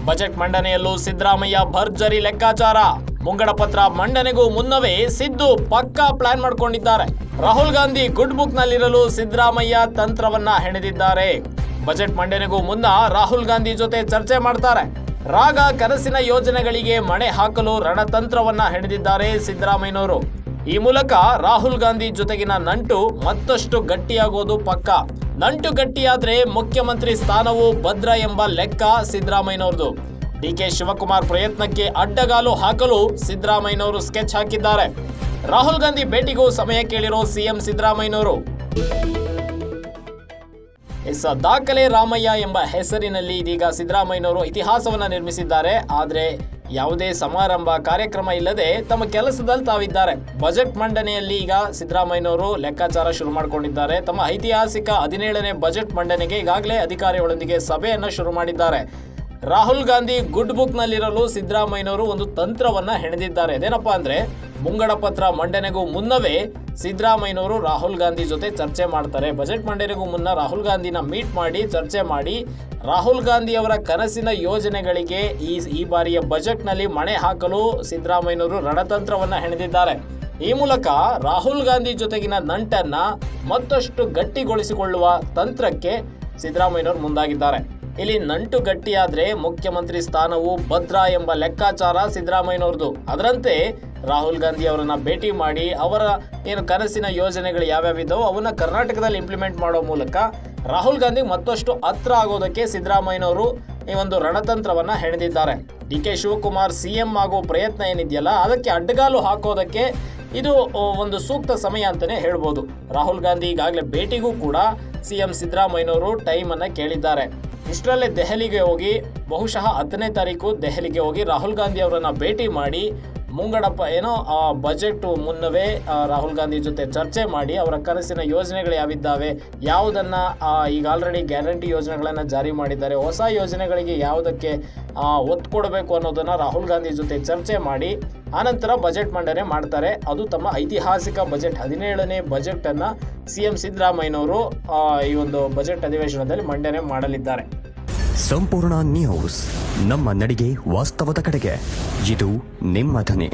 Budget ಮಂಡನೆಯಲ್ಲೂ Siddaramaiah ಭರ್ಜರಿ ಲೆಕ್ಕಾಚಾರ. ಮುಂಗಡ ಪತ್ರ ಮಂಡನೆಗೂ ಮುನ್ನವೇ ಸಿದ್ದು ಪಕ್ಕಾ ಪ್ಲಾನ್ ಮಾಡಿಕೊಂಡಿದ್ದಾರೆ. ರಾಹುಲ್ ಗಾಂಧಿ ಗುಡ್ ಬುಕ್ ನಲ್ಲಿರಲು ಸಿದ್ದರಾಮಯ್ಯ ತಂತ್ರವನ್ನ ಹೆಣೆದಿದ್ದಾರೆ. ಬಜೆಟ್ ಮಂಡನೆಗೂ ಮುನ್ನ ರಾಹುಲ್ ಗಾಂಧಿ ಜೊತೆ ಚರ್ಚೆ ಮಾಡ್ತಾರೆ. ರಾಗ ಕನಸಿನ ಯೋಜನೆಗಳಿಗೆ ಮಣೆ ಹಾಕಲು ರಣತಂತ್ರವನ್ನ ಹೆಣೆದಿದ್ದಾರೆ ಸಿದ್ದರಾಮಯ್ಯನವರು. ಈ ಮೂಲಕ ರಾಹುಲ್ ಗಾಂಧಿ ಜೊತೆಗಿನ ನಂಟು ಮತ್ತಷ್ಟು ಗಟ್ಟಿಯಾಗೋದು ಪಕ್ಕ. ನಂಟು ಗಟ್ಟಿಯಾದ್ರೆ ಮುಖ್ಯಮಂತ್ರಿ ಸ್ಥಾನವು ಭದ್ರ ಎಂಬ ಲೆಕ್ಕ ಸಿದ್ದರಾಮಯ್ಯನವರದು. ಡಿಕೆ ಶಿವಕುಮಾರ್ ಪ್ರಯತ್ನಕ್ಕೆ ಅಡ್ಡಗಾಲು ಹಾಕಲು ಸಿದ್ದರಾಮಯ್ಯನವರು ಸ್ಕೆಚ್ ಹಾಕಿದ್ದಾರೆ. ರಾಹುಲ್ ಗಾಂಧಿ ಭೇಟಿಗೂ ಸಮಯ ಕೇಳಿರೋ ಸಿಎಂ ಸಿದ್ದರಾಮಯ್ಯನವರು. ದಾಖಲೆ ರಾಮಯ್ಯ ಎಂಬ ಹೆಸರಿನಲ್ಲಿ ಇದೀಗ ಸಿದ್ದರಾಮಯ್ಯನವರು ಇತಿಹಾಸವನ್ನ ನಿರ್ಮಿಸಿದ್ದಾರೆ. ಆದ್ರೆ ಯಾವುದೇ ಸಮಾರಂಭ ಕಾರ್ಯಕ್ರಮ ಇಲ್ಲದೆ ತಮ್ಮ ಕೆಲಸದಲ್ಲಿ ತಾವಿದ್ದಾರೆ. ಬಜೆಟ್ ಮಂಡನೆಯಲ್ಲಿ ಈಗ ಸಿದ್ದರಾಮಯ್ಯನವರು ಲೆಕ್ಕಾಚಾರ ಶುರು ಮಾಡಿಕೊಂಡಿದ್ದಾರೆ. ತಮ್ಮ ಐತಿಹಾಸಿಕ 17ನೇ ಬಜೆಟ್ ಮಂಡನೆಗೆ ಈಗಾಗಲೇ ಅಧಿಕಾರಿಗಳೊಂದಿಗೆ ಸಭೆಯನ್ನ ಶುರು ಮಾಡಿದ್ದಾರೆ. ರಾಹುಲ್ ಗಾಂಧಿ ಗುಡ್ ಬುಕ್ ನಲ್ಲಿರಲು ಸಿದ್ದರಾಮಯ್ಯನವರು ಒಂದು ತಂತ್ರವನ್ನ ಹೆಣೆದಿದ್ದಾರೆ. ಅದೇನಪ್ಪಾ ಅಂದ್ರೆ, ಮುಂಗಡ ಪತ್ರ ಮಂಡನೆಗೂ ಮುನ್ನವೇ ಸಿದ್ದರಾಮಯ್ಯನವರು ರಾಹುಲ್ ಗಾಂಧಿ ಜೊತೆ ಚರ್ಚೆ ಮಾಡ್ತಾರೆ. ಬಜೆಟ್ ಮಂಡನೆಗೂ ಮುನ್ನ ರಾಹುಲ್ ಗಾಂಧಿನ ಮೀಟ್ ಮಾಡಿ ಚರ್ಚೆ ಮಾಡಿ ರಾಹುಲ್ ಗಾಂಧಿ ಅವರ ಕನಸಿನ ಯೋಜನೆಗಳಿಗೆ ಈ ಬಾರಿಯ ಬಜೆಟ್ ನಲ್ಲಿ ಮಣೆ ಹಾಕಲು ಸಿದ್ದರಾಮಯ್ಯನವರು ರಣತಂತ್ರವನ್ನ ಹೆಣೆದಿದ್ದಾರೆ. ಈ ಮೂಲಕ ರಾಹುಲ್ ಗಾಂಧಿ ಜೊತೆಗಿನ ನಂಟನ್ನ ಮತ್ತಷ್ಟು ಗಟ್ಟಿಗೊಳಿಸಿಕೊಳ್ಳುವ ತಂತ್ರಕ್ಕೆ ಸಿದ್ದರಾಮಯ್ಯನವರು ಮುಂದಾಗಿದ್ದಾರೆ. ಇಲ್ಲಿ ನಂಟು ಗಟ್ಟಿಯಾದ್ರೆ ಮುಖ್ಯಮಂತ್ರಿ ಸ್ಥಾನವು ಭದ್ರ ಎಂಬ ಲೆಕ್ಕಾಚಾರ ಸಿದ್ದರಾಮಯ್ಯನವರದು. ಅದರಂತೆ ರಾಹುಲ್ ಗಾಂಧಿ ಅವರನ್ನ ಭೇಟಿ ಮಾಡಿ ಅವರ ಏನು ಕನಸಿನ ಯೋಜನೆಗಳು ಯಾವ್ಯಾವಿದ್ದವೋ ಅವನ್ನ ಕರ್ನಾಟಕದಲ್ಲಿ ಇಂಪ್ಲಿಮೆಂಟ್ ಮಾಡೋ ಮೂಲಕ ರಾಹುಲ್ ಗಾಂಧಿ ಮತ್ತಷ್ಟು ಹತ್ರ ಆಗೋದಕ್ಕೆ ಸಿದ್ದರಾಮಯ್ಯನವರು ಈ ಒಂದು ರಣತಂತ್ರವನ್ನ ಹೆಣೆದಿದ್ದಾರೆ. ಡಿಕೆ ಶಿವಕುಮಾರ್ ಸಿಎಂ ಆಗೋ ಪ್ರಯತ್ನ ಏನಿದೆಯಲ್ಲ ಅದಕ್ಕೆ ಅಡ್ಡಗಾಲು ಹಾಕೋದಕ್ಕೆ ಇದು ಒಂದು ಸೂಕ್ತ ಸಮಯ ಅಂತಾನೆ ಹೇಳ್ಬೋದು. ರಾಹುಲ್ ಗಾಂಧಿ ಈಗಾಗಲೇ ಭೇಟಿಗೂ ಕೂಡ ಸಿಎಂ ಸಿದ್ದರಾಮಯ್ಯನವರು ಟೈಮ್ ಅನ್ನ ಕೇಳಿದ್ದಾರೆ. ಇಷ್ಟರಲ್ಲೇ ದೆಹಲಿಗೆ ಹೋಗಿ ಬಹುಶಃ 10ನೇ ತಾರೀಕು ದೆಹಲಿಗೆ ಹೋಗಿ ರಾಹುಲ್ ಗಾಂಧಿ ಅವರನ್ನ ಭೇಟಿ ಮಾಡಿ ಬಜೆಟ್ ಮುನ್ನವೇ ರಾಹುಲ್ ಗಾಂಧಿ ಜೊತೆ ಚರ್ಚೆ ಮಾಡಿ ಅವರ ಕನಸಿನ ಯೋಜನೆಗಳು ಯಾವಿದ್ದಾವೆ, ಯಾವುದನ್ನ ಈಗ ಆಲ್ರೆಡಿ ಗ್ಯಾರಂಟಿ ಯೋಜನೆಗಳನ್ನ ಜಾರಿ ಮಾಡಿದ್ದಾರೆ, ಹೊಸ ಯೋಜನೆಗಳಿಗೆ ಯಾವುದಕ್ಕೆ ಒತ್ತು ಕೊಡಬೇಕು ಅನ್ನೋದನ್ನ ರಾಹುಲ್ ಗಾಂಧಿ ಜೊತೆ ಚರ್ಚೆ ಮಾಡಿ ಆನಂತರ ಬಜೆಟ್ ಮಂಡನೆ ಮಾಡ್ತಾರೆ. ಅದು ತಮ್ಮ ಐತಿಹಾಸಿಕ ಬಜೆಟ್ 17ನೇ ಬಜೆಟ್ ಅನ್ನ ಸಿಎಂ ಸಿದ್ದರಾಮಯ್ಯನವರು ಈ ಒಂದು ಬಜೆಟ್ ಅಧಿವೇಶನದಲ್ಲಿ ಮಂಡನೆ ಮಾಡಲಿದ್ದಾರೆ. ಸಂಪೂರ್ಣ ನ್ಯೂಸ್, ನಮ್ಮ ನಡಿಗೆ ವಾಸ್ತವದ ಕಡೆಗೆ. ಇದು ನಿಮ್ಮ ಧ್ವನಿ.